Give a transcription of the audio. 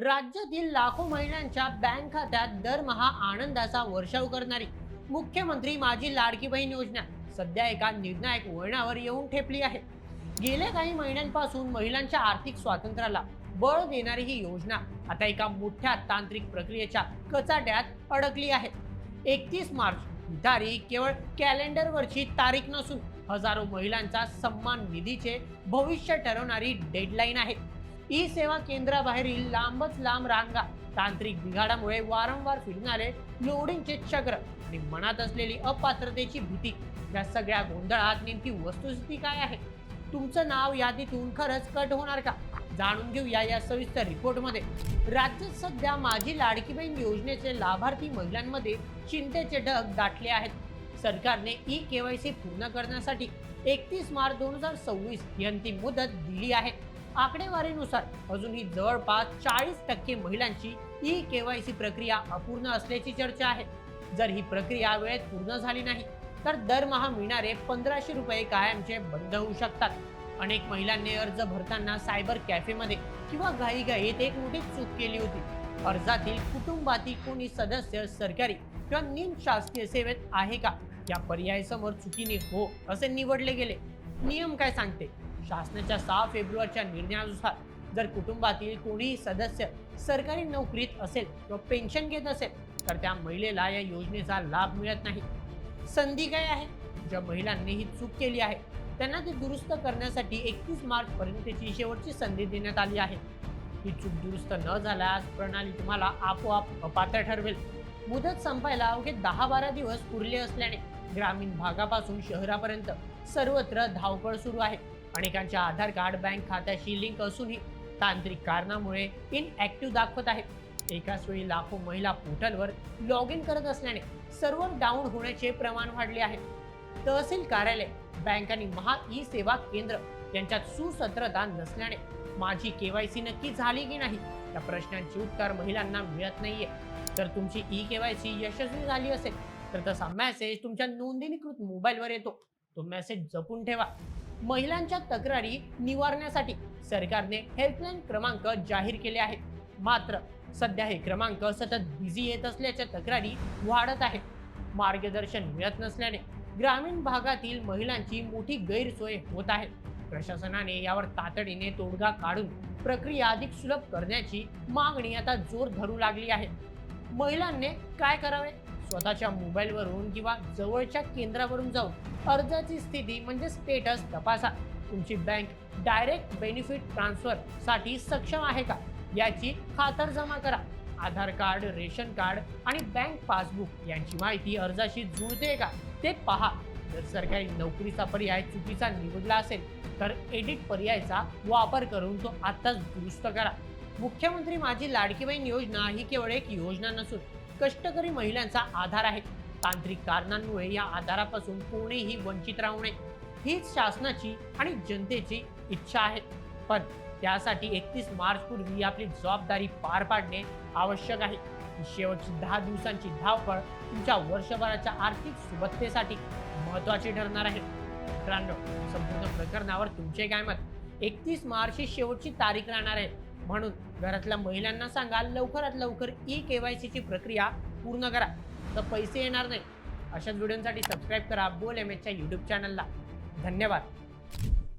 राज्यातील लाखो महिलांच्या बँक खात्यात दरमहा आनंदाचा वर्षाव करणारी मुख्यमंत्री माझी लाडकी बहीण योजना सध्या एका निर्णायक वळणावर येऊन ठेपली आहे. गेल्या काही महिन्यांपासून महिलांच्या आर्थिक स्वातंत्र्याला बळ देणारी ही योजना आता एका मोठ्या तांत्रिक प्रक्रियेच्या कचाट्यात अडकली आहे. 31 मार्च ही तारीख केवळ कॅलेंडरवरची तारीख नसून हजारो महिलांचा सन्मान निधीचे भविष्य ठरवणारी डेडलाईन आहे. ई सेवा केंद्राबाहेरील लांबच लांब रांगा, तांत्रिक बिघाडामुळे वारंवार फिरणारे लोडिंगचे चक्र आणि मनात असलेली अपात्रतेची भीती, या सगळ्या गोंधळात नेमकी वस्तुस्थिती काय आहे? तुमचं नाव यादीतून खरंच कट होणार का? जाणून घेऊया या सविस्तर रिपोर्टमध्ये. राज्यात सध्या माझी लाडकी बहीण योजनेचे लाभार्थी महिलांमध्ये चिंतेचे ढग दाटले आहेत. सरकारने ई केवायसी पूर्ण करण्यासाठी 31 मार्च 2026 ही अंतिम मुदत दिली आहे. आकडेवारीनुसार अजूनही जवळपास 40% महिलांची ई केवायसी प्रक्रिया अपूर्ण असल्याची चर्चा आहे. जर ही प्रक्रिया वेळेत पूर्ण झाली नाही तर दरमहा मिळणारे 1500 रुपये कायमचे बंद होऊ शकतात. अनेक महिलांनी अर्ज भरताना सायबर कॅफेमध्ये किंवा घाईघाईत एक मोठी चूक केली होती. अर्जातील कुटुंबातील कोणी सदस्य सरकारी किंवा निमशासकीय सेवेत आहे का या पर्यायासमोर चुकीने हो असे निवडले गेले. नियम काय सांगते? शासनाच्या 6 फेब्रुवारीच्या निर्णयानुसार जर कुटुंबातील कोणीही सदस्य सरकारी नोकरीत असेल किंवा पेन्शन घेत असेल तर त्या महिलेला या योजनेचा लाभ मिळत नाही. संधी काय आहे? ज्या महिलांनी ही चूक केली आहे त्यांना ती दुरुस्त करण्यासाठी 31 मार्च पर्यंतची शेवटची संधी देण्यात आली आहे. ही चूक दुरुस्त न झाल्यास प्रणाली तुम्हाला आपोआप अपात्र ठरवेल. मुदत संपायला अवघे 10-12 दिवस उरले असल्याने ग्रामीण भागापासून शहरापर्यंत सर्वत्र धावपळ सुरू आहे. अनेकांच्या आधार कार्ड बँक खात्याशी लिंक असूनही तांत्रिक कारणामुळे इनएक्टिव्ह दाखवत आहे. एकाच वेळी लाखो महिला पोर्टलवर लॉग इन करत असल्याने सर्व्हर डाऊन होण्याचे प्रमाण वाढले आहे. तहसील कार्यालय, बँक आणि महा ई सेवा केंद्र यांच्यात सुसूत्रता नसल्याने माझी केवायसी नक्की झाली की नाही या प्रश्नांची उत्तर महिलांना मिळत नाहीये. जर तुमची ई केवायसी यशस्वी झाली असेल तर तसा मेसेज तुमच्या नोंदणीकृत मोबाईलवर येतो. तो मेसेज जपून ठेवा. महिलांच्या तक्रारी निवारण्यासाठी सरकारने हेल्पलाईन क्रमांक जाहीर केले आहेत. मात्र सध्या हे क्रमांक सतत बिझी येत असल्याच्या तक्रारी वाढत आहेत. मार्गदर्शन मिळत नसल्याने ग्रामीण भागातील महिलांची मोठी गैरसोय होत आहे. प्रशासनाने यावर तातडीने तोडगा काढून प्रक्रिया अधिक सुलभ करण्याची मागणी आता जोर धरू लागली आहे. महिलांनी काय करावे? स्वतःच्या मोबाईलवरून किंवा जवळच्या केंद्रावरून जाऊन अर्जाची स्थिती म्हणजे स्टेटस तपासा. तुमची बँक डायरेक्ट बेनिफिट ट्रान्सफर साठी सक्षम आहे का याची खातरजमा करा. आधार कार्ड, रेशन कार्ड आणि बँक पासबुक यांची माहिती अर्जाशी जुळते का ते पहा. जर सरकारी नोकरीचा पर्याय चुकीचा निवडला असेल तर एडिट पर्यायाचा वापर करून तो आत्ताच दुरुस्त करा. मुख्यमंत्री माझी लाडकी बहीण योजना ही केवळ एक योजना नसून कष्टकरी महिलांचा आधार आहे. तांत्रिक कारणांमुळे या आधारापासून कोणीही वंचित राहू नये हीच शासनाची आणि जनतेची इच्छा आहे. पण त्यासाठी 31 मार्च पूर्वी आपली जबाबदारी पार पाडणे आवश्यक आहे. शेवटची 10 दिवसांची धावपळ तुमच्या वर्षभराच्या आर्थिक सुबत्तेसाठी महत्त्वाची ठरणार आहे. मित्रांनो, संपूर्ण प्रकरणावर तुमचे काय मत? 31 मार्च ही शेवटची तारीख राहणार आहे, म्हणून घरातल्या महिलांना सांगा लवकरात लवकर ई केवायसीची प्रक्रिया पूर्ण करा, तर पैसे येणार नाही. अशाच व्हिडिओसाठी सबस्क्राईब करा बोल एमएचच्या यूट्यूब चॅनलला. धन्यवाद.